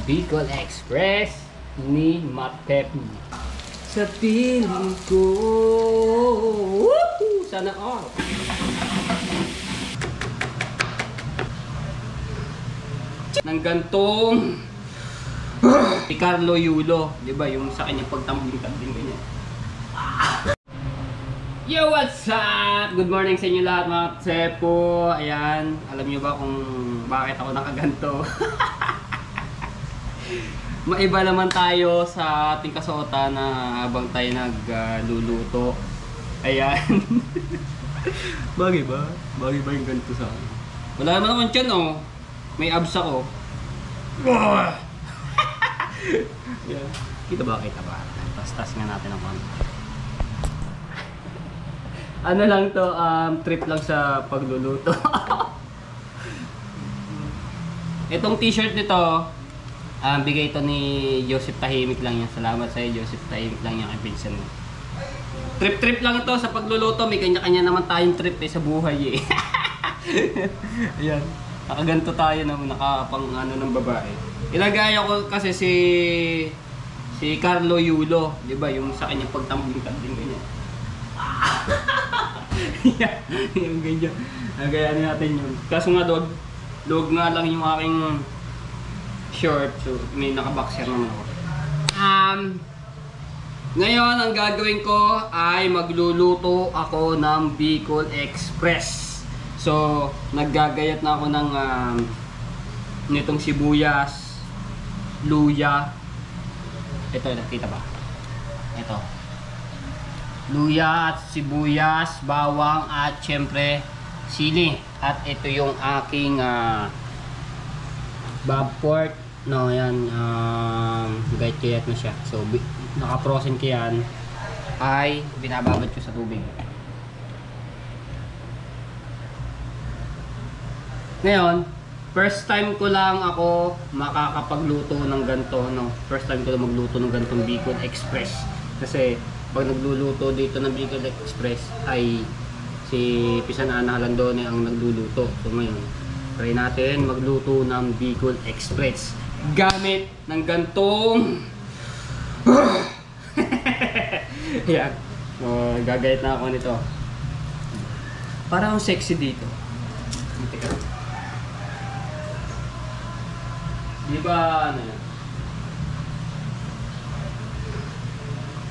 Bicol Express ni Matepi. Sa piling ko, woohoo! Sana all. Nang gantong si Carlo Yulo, di ba yung sa kanya pagtambling-tambling ganyan. Yo, what's up? Good morning sa inyo lahat mga tsepo. Ayan, alam nyo ba kung bakit ako nakaganto? Maiba naman tayo sa ating kasuotan na habang tayo nagluluto. Ayan. Bagay ba? Bagay ba yung ganito sa akin? Wala naman naman dyan oh. May abs ako. Yeah. Kita ba? Kita ba? Tas-tas nga natin ang konti. Ano lang to, trip lang sa pagluluto. Itong t-shirt nito, bigay ito ni Joseph Tahimik lang yan. Salamat sa iyo, Joseph Tahimik lang yan kay Pinsan. Trip lang ito sa pagluluto. May kanya-kanya naman tayong trip sa buhay eh. Ayan. Nakaganto tayo na nakapang ano ng babae. Ilagay ako kasi si Carlo Yulo, 'di ba? Yung sa kanya pagtambling-tambling ganyan. Yung ganyan. Nagayanin natin yun. Kaso nga log nga lang yung aking short. So may naka-boxer naman ako. Ngayon ang gagawin ko ay magluluto ako ng Bicol Express. So naggagayat na ako ng nitong sibuyas, luya. Ito, nakita ba? Ito. Luya at sibuyas, bawang at syempre sili. At ito yung aking bob pork. No, yan. Gayat na siya. So naka-frozen ko yan. Ay binababad ko sa tubig. Ngayon, first time ko lang ako makakapagluto ng ganito, no? First time ko lang magluto ng ganitong Bicol Express. Kasi pag nagluluto dito ng Bicol Express ay si Pisan Ana Halandone ang nagluluto. So ngayon, try natin magluto ng Bicol Express gamit ng gantong yan. Gagayat na ako nito. Parang sexy dito. Di ba ano yan?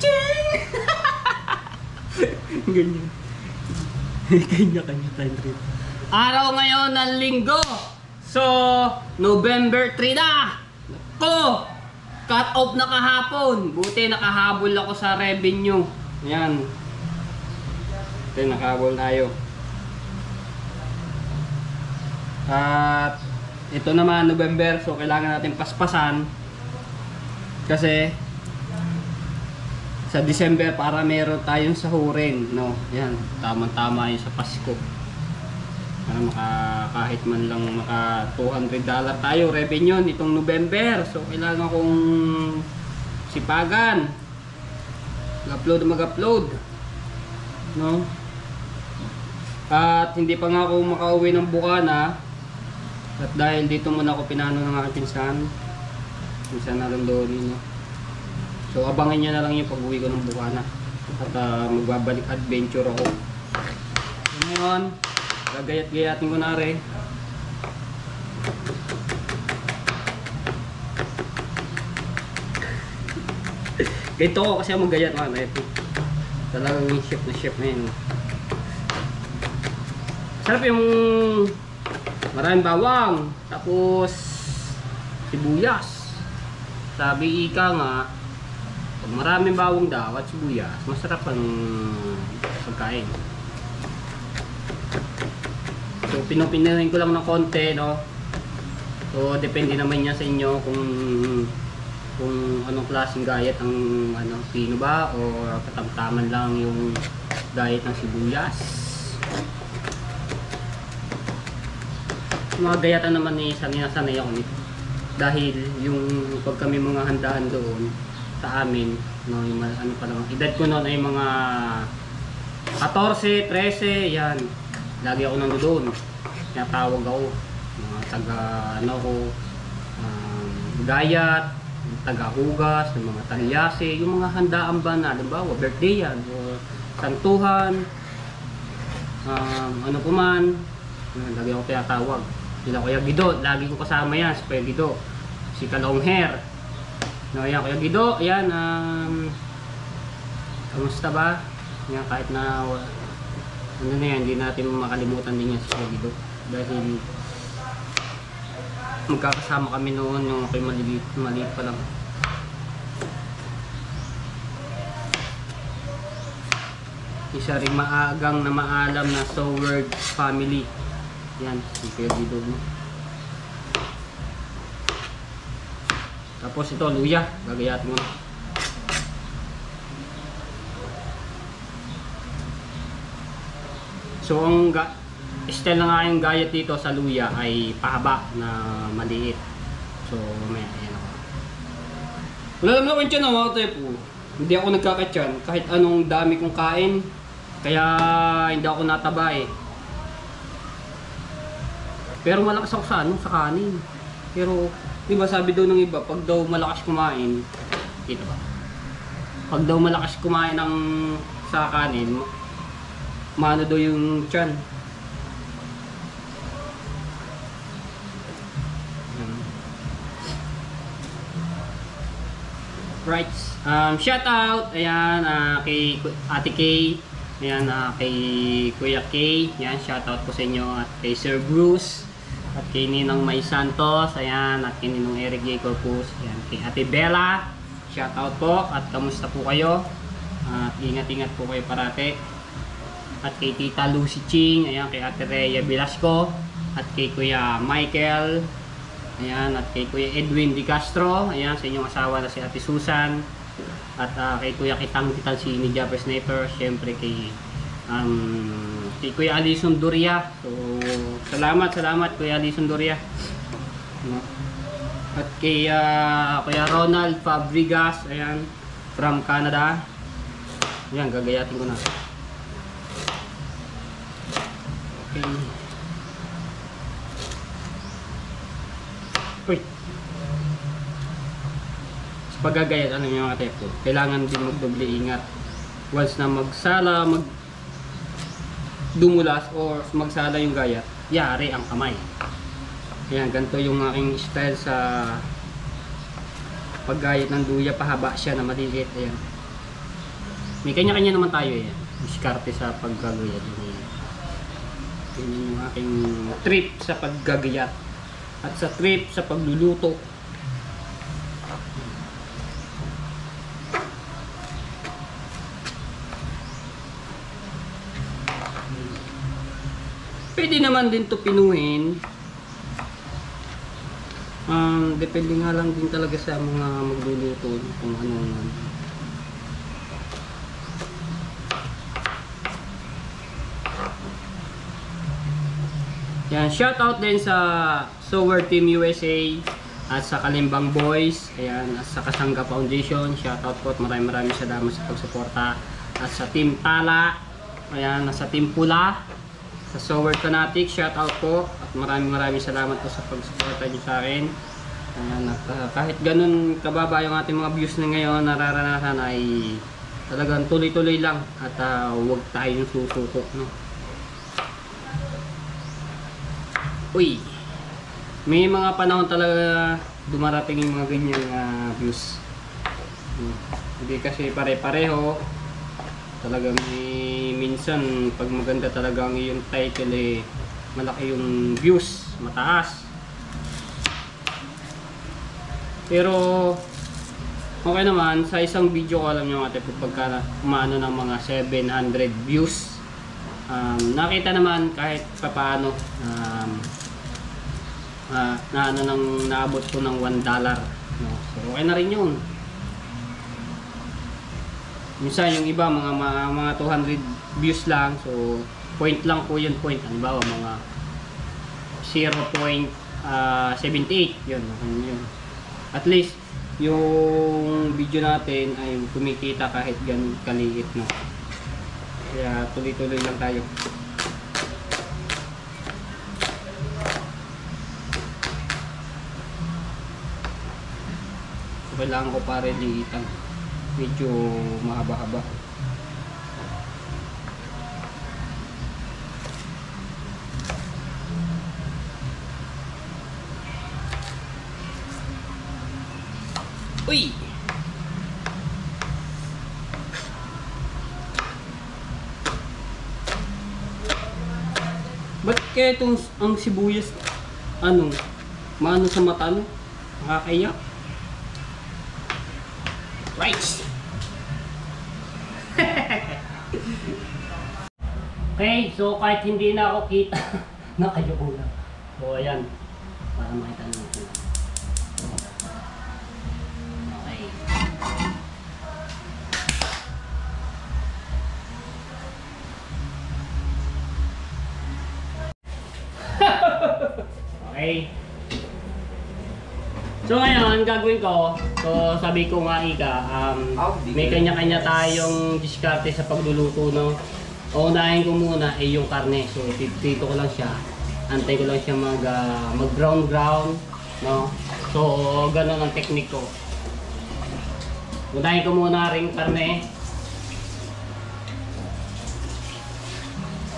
Ching! Ganyan. Kanya-kanya time trip. Araw ngayon ng linggo. So, November 3 na. Nako! Cut off na kahapon. Buti nakahabol ako sa revenue. Ayan. Ito nakahabol tayo. At ito naman November, so kailangan natin paspasan kasi sa December para meron tayong sahurin, no? Yan, tama-tama yun sa Pasko. Para kahit man lang maka $200 tayo revenue nitong November. So kailangan kong sipagan. Mag-upload, no? At hindi pa nga ako makauwi ng Bukana. At dahil dito muna ako pinano ng aking pinsan na Rondoni, no? So abangan nyo na lang yung pag-uwi ko ng Bukana. At magbabalik adventure ako. So, ngayon, gagayat-gayatin ko na rin. Ganito ko kasi mag-gayat man. Talagang chef na yun. Sarap yung maraming bawang, tapos sibuyas. Sabi ika nga, pag maraming bawang daw at sibuyas, masarap ang pagkain. So pinupinahin ko lang ng konti, no? So depende naman niya sa inyo kung anong klaseng gayat ang pino ba o katamtaman lang yung gayat ng sibuyas. Mga gayatan naman ni sanay ako nito dahil yung pag kami mga handaan doon sa amin, no, yung ano pa lang edad ko noon ay mga 14, 13, yan lagi ako nandoon, tinatawag ako mga taga ano ko gayat, tagahugas, ng mga talyase, yung mga handaan ba na, halimbawa, birthday yan, o santuhan, ano po man, lagi ako tinatawag. Sila Kuya Gido, lagi ko kasama yan, si Kuya Gido. Si Kalong Hair. No, yan, Kuya Gido, ayan, kamusta ba? Yan, kahit na, ano na yan, hindi natin makalimutan din yan si Kuya Gido. Dahil, magkakasama kami noon yung ako'y maliit pa lang. Isa rin maagang na maalam na Soward family. Yan, si Kuya Gido mo. Tapos ito, luya. Gagayatin mo na. So, ang style ng aking gayat dito sa luya ay pahaba na maliit. So, may ayan ako. Wala naman ako yung tiyan mga tepo. Hindi ako nagkakatyan kahit anong dami kong kain. Kaya hindi ako nataba eh. Pero malakas ako sa sa kanin. Pero, di ba sabi daw ng iba, pag daw malakas kumain, kita ba? Pag daw malakas kumain sa kanin, maano daw yung tiyan. Right. Shout out ayan kay Ate Kay, ayan kay Kuya Kay, ayan shout out po sa inyo at kay Sir Bruce at kay Ninong May Santos, ayan at kay Ninong Eric J. Corpus, ayan kay Ate Bella, shout out po at kamusta po kayo at ingat-ingat po kayo parate at kay Tita Lucy Ching, ayan kay Ate Rhea Velasco at kay Kuya Michael, ayan, at kay Kuya Edwin Di Castro, ayan, sa inyong asawa na si Ate Susan, at kay Kuya Kitang si ni Japper Sniper, syempre kay Kuya Alison Doria. So, salamat Kuya Alison Doria. At kay Kuya Ronald Fabregas, ayan, from Canada. Ayan, gagayatin ko na. Okay. Uy. Sa paggagayat, ano yung mga tepo, kailangan din magdoble ingat. Once na magsala, dumulas or magsala yung gayat, yari ang kamay. Ayan, ganito yung aking style sa paggayat ng luya. Pahaba siya na maliliit. Ayan. May kanya-kanya naman tayo eh. Diskarte sa paggagayat. Yan yung aking trip sa paggagayat. At sa trip sa pagluluto. Pwede naman din to pinuhin. Depende nga lang din talaga sa mga magluluto kung anong yan, shout out din sa Soward Team USA at sa Kalimbang Boys, ayan, at sa Kasangga Foundation, shout out po at maraming salamat sa pagsuporta. At sa Team Tala, ayan, sa Team Pula, sa Soward Fanatic, shout out po at maraming salamat po sa pagsuporta niyo sa akin. Ayan, at kahit ganun kababa yung ating mga views na ngayon nararanasan ay talagang tuloy-tuloy lang at huwag tayong susuko, no? Uy, may mga panahon talaga dumarating yung mga ganyan views. Hindi kasi pare-pareho. Talagang minsan pag maganda talaga ang iyong title eh, malaki yung views, mataas. Pero okay naman, sa isang video ko alam nyo ate pagka umaano ng mga 700 views, nakita naman kahit papaano na ano nang naabot ko ng $1, no? So okay na rin yun. Minsan yung iba mga 200 views lang, so point lang po yun, point halimbawa mga 0.78 yun, yun. At least yung video natin ay kumikita kahit ganun kaliit, no? Kaya tuloy-tuloy lang tayo. kailangan ko pare liitan. Medyo mahaba-haba. Uy! Ba't kaya itong ang sibuyas ano, maano sa mata no? Nakakaiyak. Right! Okay, so kahit hindi na ako kita, nakayuko lang. So ayan, para makita natin. Okay. Okay. So ngayon, gagawin ko, so sabi ko nga ika, may kanya-kanya tayong diskarte sa pagluluto, no? Unahin ko muna ay yung karne. So pipito ko lang siya. Antay ko lang siya mag-brown, no? So ganun ang technique ko. Unahin ko muna ring karne.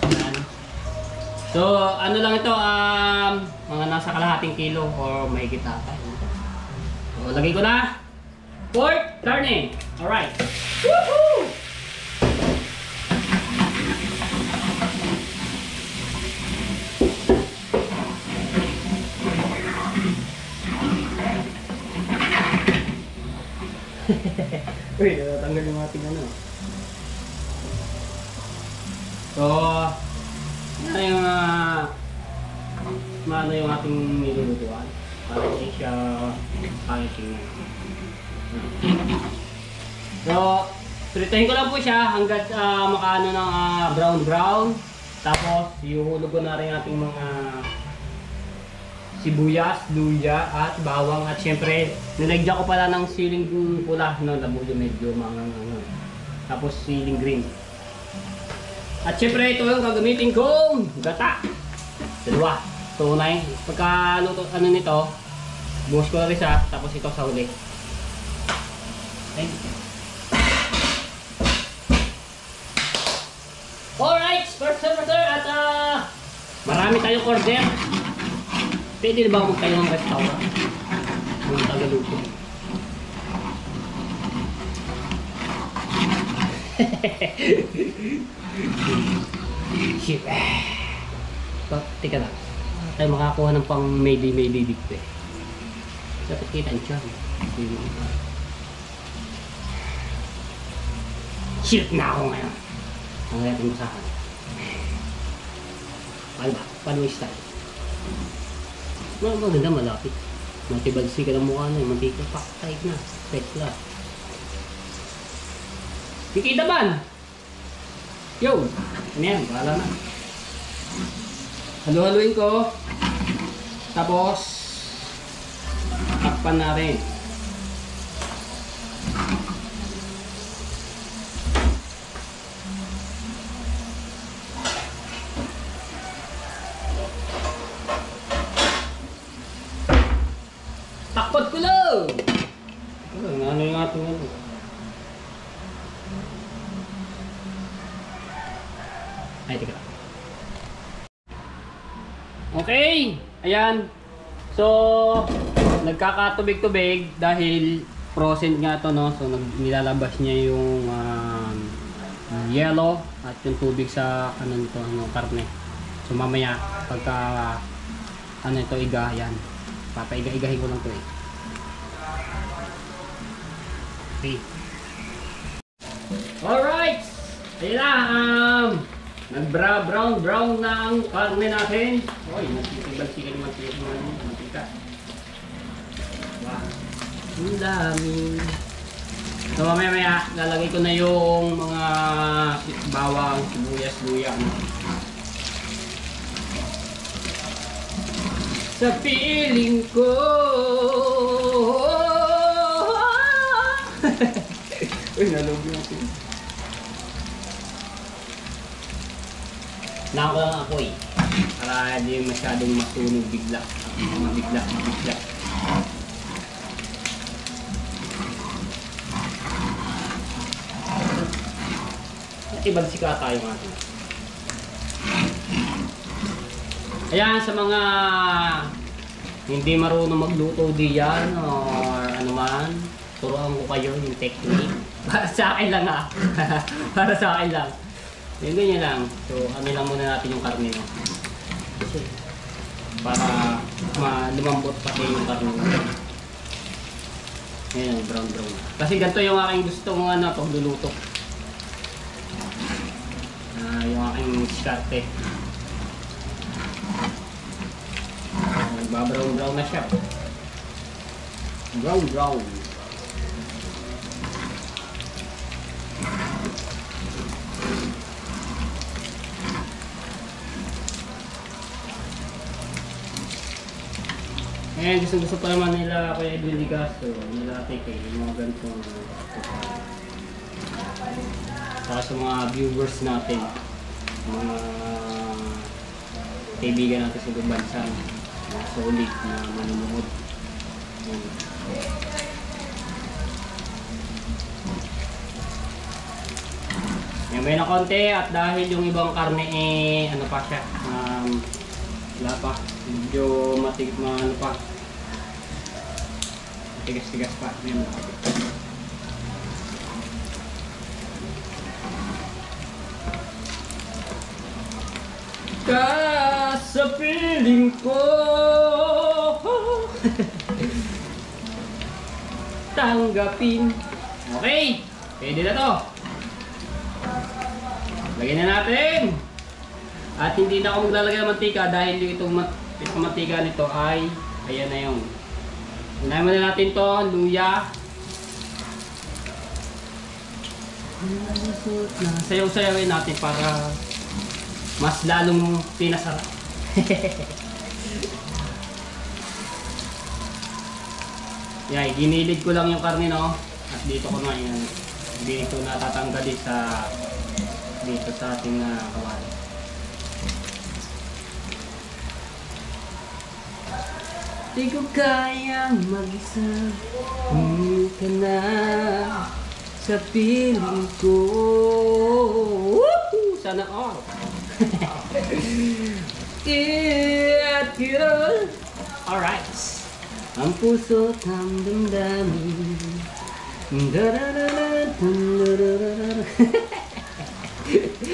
Ayan. So ano lang ito, mga nasa kalahating kilo or may kita pa. So, lagay ko na pork karne. Alright. Woohoo! Uy, natatanggal yung ating ano. So, yan yung maano yung ating nilulutuan. Para hindi siya pangit. So, pritahin ko lang po siya hanggat makaano ng brown. Tapos, ihuhulog ko na rin ating mga sibuyas, luya at bawang. At syempre, nilagyan ko pala ng siling pula, no, labuyo medyo mga tapos siling green. At syempre, ito yung gagamitin kong gata. Dalawa. So, unay, pagkaluto ano nito, buhos ko na rin siya, tapos ito sa huli. Okay. Alright, first at marami tayong order. Pwede na ba magtayo ng restaurant? Mga tagaluto. Shit. Teka lang. Tayo makakuha ng pang mayday dito eh. Dapat kita ang tiyan. Shit na ako ngayon. Ang natin sa akin. Paano ba? Paano yung style? Maganda, malapit. Matibalsi ka ng mukha na. Mantika, paktaik na. Pekla. Kikita man! Yo! Ano yan? Bahala na. Halu-haluin ko. Tapos, takpan na rin. Takpat ko lang! Ano yung ating ano? Ay, teka lang. Okay, ayan. So, nagkakatubig-tubig dahil frozen nga to, no? So, nilalabas niya yung yellow at yung tubig sa ano nito, karne. So, mamaya pagka ano ito, iga, yan. Papaiga-igahin ko lang to eh. Okay. Alright! Ayan na, nag-brown na ang karne natin. Oy, nagtitibal-sikan yung mantika. Wow. Ang dami. So mamaya lalagay ko na yung mga bawang, sibuyas, luya. Sa piling ko. Uy, nalog natin. Nako lang ako eh. Para hindi masyadong masunog bigla. Mabigla. Ibagsika tayo natin. Ayan, sa mga hindi marunong magluto diyan or ano man, turuan ko kayo yung technique. Para sa akin lang ha. Para sa akin lang. Yung ganyan lang. So, ano lang muna natin yung karne. No? Kasi, para lumambot pati yung karne. Ayan, brown. Kasi ganito yung aking gustong pagluluto. Yung aking diskarte. Nagba-brown na siya. Brown. Ngayon, gusto pa naman nila Kuya Edwin Ligasto, nila Teke, yung mga ganitong saka sa mga viewers natin, mga kaibigan natin sa ibang bansa, mga solid na manunood. May na konti at dahil yung ibang karne ano pa siya, wala pa, medyo ano pa, tigas-tigas pa. Sa piling ko tanggapin. Okay, pwede na to. Lagyan na natin. At hindi na ako maglalagay ng mantika dahil itong mantika nito ay ayan na yun. Unahin muna natin to, luya. Sayaw-sayawin natin para mas lalong pinasarap. Yan, ginilid ko lang yung karne, no? At dito ko na yan. Dito na tatanggalin dito sa ating kawali. Di ko kayang mag-isa, ka na sa piling ko. Woohoo! Sana all. Alright. Ang puso't ang damdamin.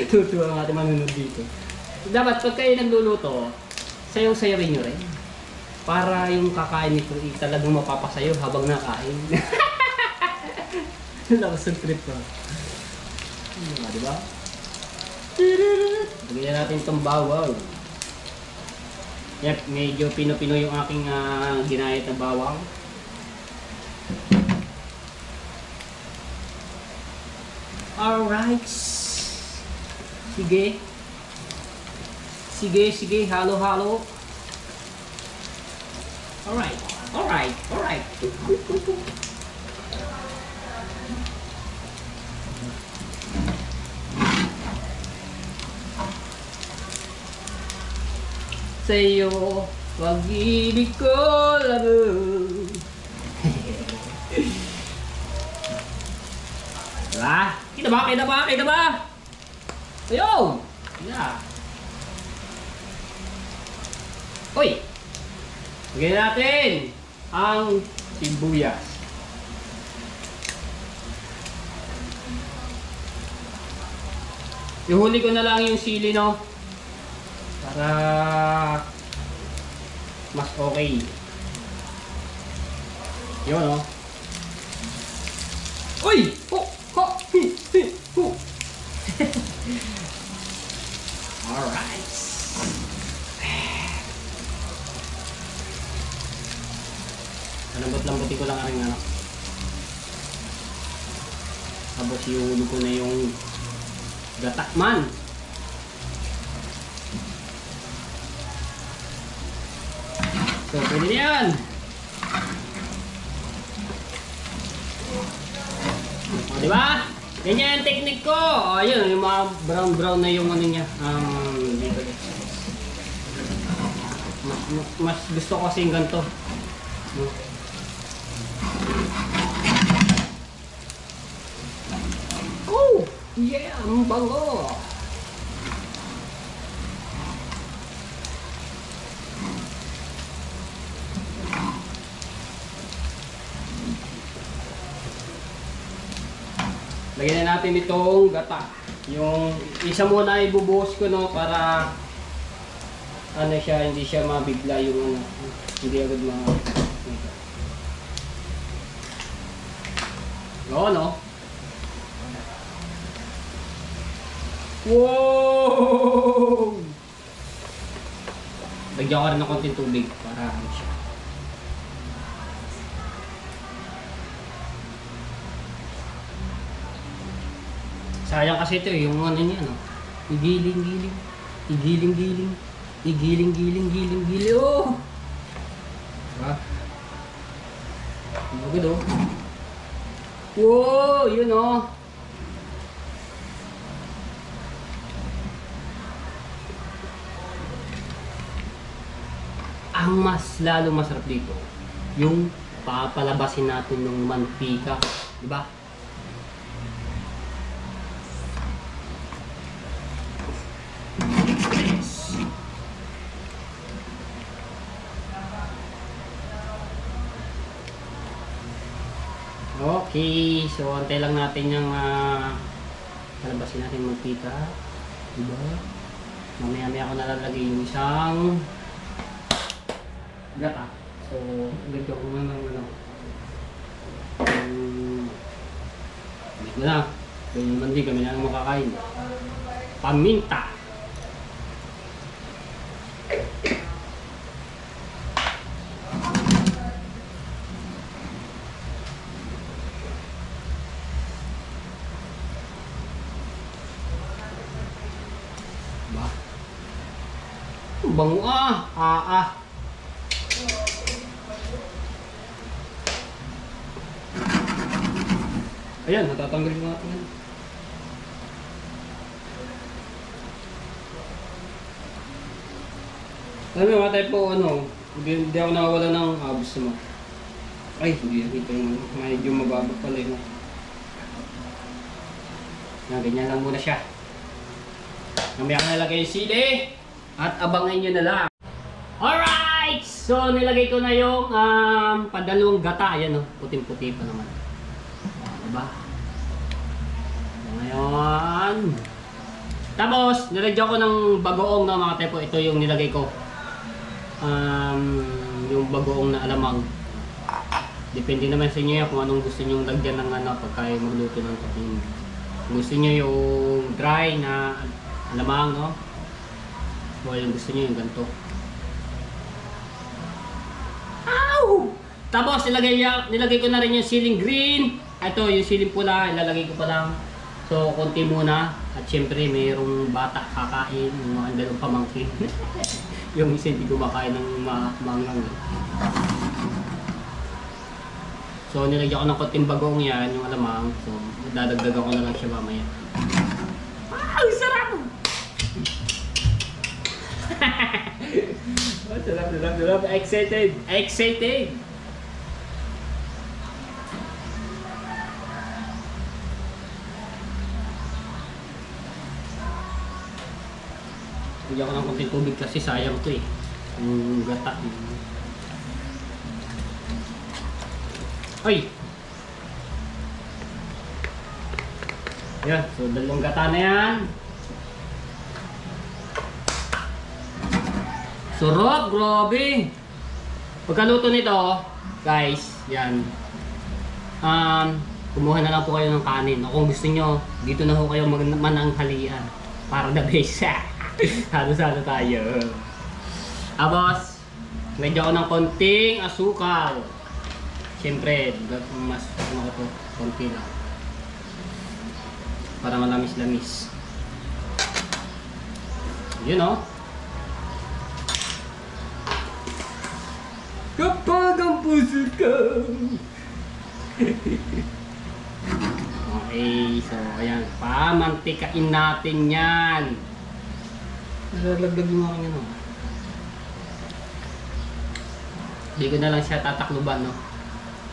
Tutuwa ang ating manunod dito. Dapat pag kayo nagluluto, sayaw-sayawin nyo rin. Para yung kakain nito talagang mapapasayo habang nakain. Lakas ng trip ba? Diba? Lagyan natin itong bawang. Yep, medyo pino-pino yung aking ginayat na bawang. Alright. Sige, halo-halo. Alright. Sa'yo, pag-ibig ko labo. Diba? Kita ba? Ayun! Yeah. Uy! Lagyan natin ang sibuyas. Ihuli ko na lang yung sili, no? Para mas okay. Yun, no? Uy! Alright. Lambot-lambotin ko lang ang anak. Tapos ihulog ko na yung gatakman. So, pwede na yan. O, diba? Ganyan yung technique ko. O, yun, yung mga brown na yung ano niya. Mas gusto ko kasi yung ganito. Oh! yeah! Ang bango! Lagyan na natin itong gata. Yung isa muna ibubuhos ko, no, para ano siya, hindi siya mabigla yung ano, hindi agad Oo, no? Wow! Lagyan ko rin ng konting tubig para ano siya. Sayang kasi ito yung ano niya, no? Igiling-giling. Igiling-giling. Igiling-giling-giling-giling. Oh! Diba? Magod, oh. Wow! Yun, oh. Ang mas lalo masarap dito, yung papalabasin natin ng mantika. Diba? Okay, so antay lang natin yung palabasin natin yung mantika. Diba? Mamaya-maya ako nalalagay yung isang gata. So, lagyan ko na ng ano. Balik mo na. Ganyan naman di kami na makakain. Paminta. Ba? Bango ah. Ayan, natatanggalin ko natin yan. Alam mo, matay po ano, hindi ako nakawala ng abs mo. Ay, hindi nakita yung medyo mababa pala yun. Ganyan lang muna siya. Mamaya ko nalagay yung sili at abangan nyo na lang. Alright! So, nilagay ko na yung padalawang gata. Ayan o, puting-puti pa naman. Diba? Ngayon. Tapos, nilagyan ko ng bagoong na mga tepo. Ito yung nilagay ko. Yung bagoong na alamang. Depende naman sa inyo yan kung anong gusto nyo lagyan ng ano pagka magluto ng topping. Gusto nyo yung dry na alamang, no? O yung gusto nyo yung ganito. Ow! Tapos, nilagay ko na rin yung siling green. Ito, yung siling pula, ilalagay ko pa lang. So, konti muna. At syempre, mayroong bata kakain, yung mga dalawang pamangkin. Yung isa hindi kumakain ng mangang. So, nilagyan ko ng konting bagong yan, yung alamang. So, dadagdagan ko na lang siya mamaya. Wow, sarap! Sarap. Excited! Lagyan ko ng konting tubig kasi sayang to eh. Yung gata. Ay! Ayan, so dalawang gata na yan. Sarap, grabe! Pagkaluto nito, guys, yan. Kumuha na lang po kayo ng kanin. O kung gusto nyo, dito na ho kayo mananghalian. Para the best. Halo-halo tayo. Tapos, lagyan ko ng konting asukal. Siyempre, mas ano ko to, konti lang. Para malamis-lamis. Yun o. Kapag ang puso ko. Okay, so ayan. Pamantikain natin yan. Nalagdag mo ako yun o. Hindi ko na lang siya tatakluban, no?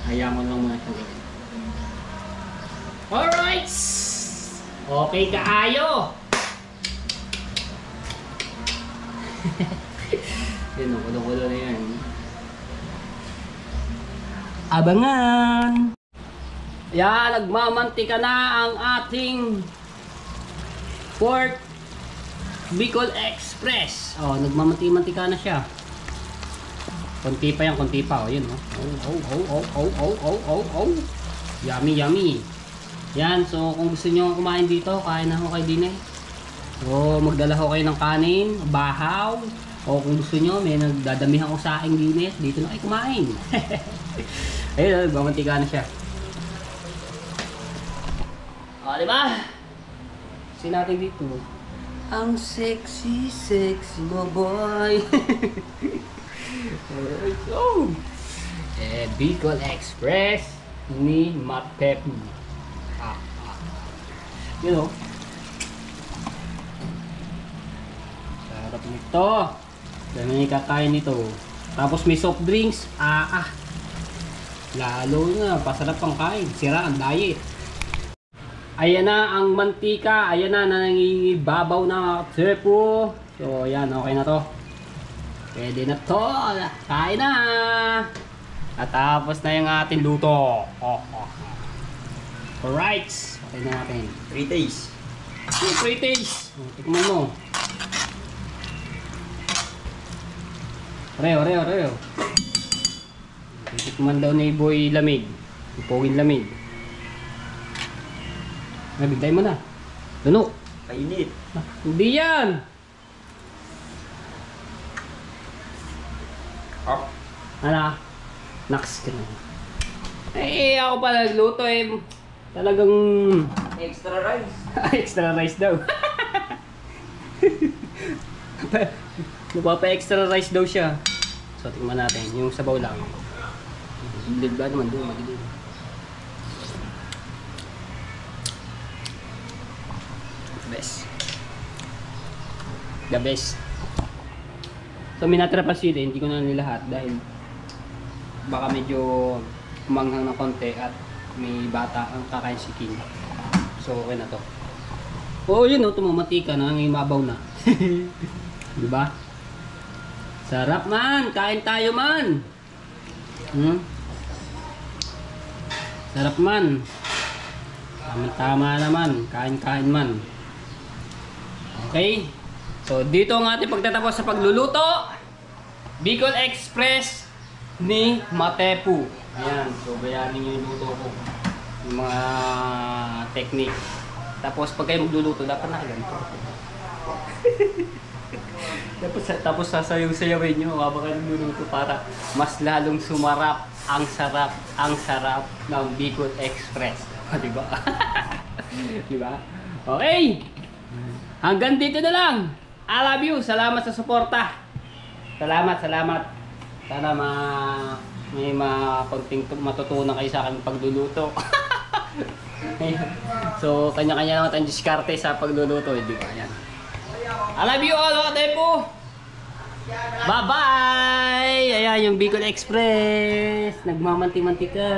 Hayaan mo lang muna siya. Alright! Okay kaayo. Yun, kulo-kulo na yan. Abangan! Yan, nagmamantika na ang ating Pork Bicol Express. Oh, nagmamantika na siya. Konti pa yan, konti pa. Oh, yun, oh. Yummy, yummy. Yan, so kung gusto nyo kumain dito, kain na ho kayo din eh. So, magdala ho kayo ng kanin, bahaw. O kung gusto nyo, may nagdadamihan ko sa aking dinis, dito na kayo kumain. Ayun, nagmamantika na siya. O, diba? Kasi natin dito. Ang sexy, sexy mo boy. So, Bicol Express ni Matepu. You know. Sarap nito. Dami kakain nito. Tapos may soft drinks. Lalo na, pasarap pang kain. Sira ang diet. Ayan na ang mantika. Ayan na, nangingibabaw na Matepu. So, ayan, okay na to. Pwede na to. Kain na. At tapos na yung ating luto. Alright. Okay na natin. 3 days. 3 days. Tikman mo. Oreo. Tikman daw ni Boy lamig. Ipawin lamig. Nabigday mo na. Luno. Kainit. Hindi yan. Ano? Naks ka na. Ako pa nagluto eh. Talagang Extra rice. extra rice daw. Nagpapa-extra rice daw siya. So, tingnan natin. Yung sabaw lang. Bilib ba naman doon? Magilib. Best. The best. So, minatira pa sila. Hindi ko na nilahat dahil baka medyo kumanghang ng konti at may bata ang kakain si King. So, okay na to. Oo, yun o. Tumamantika na. Ang imabaw na. Diba? Sarap man! Kain tayo man! Sarap man! Tama naman. Kain-kain man. Okay? So, dito ang ating pagtatapos sa pagluluto. Bicol Express ni Matepu. Ayan. So, bayanin nyo yung luto ko. Yung mga technique. Tapos, pag kayo magluluto, dapat nakaganto. Tapos sasayaw-sayawin nyo habang kayo magluluto para mas lalong sumarap ang sarap ng Bicol Express. Diba? Diba? Okay! Hanggang dito na lang! I love you! Salamat sa suporta! Salamat! Sana may konting matutunan kayo sa aking pagluluto. So, kanya-kanya naman tayong diskarte sa pagluluto. Di ba? Ayan. I love you all, mga Tepu! Bye-bye! Ayan yung Bicol Express. Nagmamanti-mantika.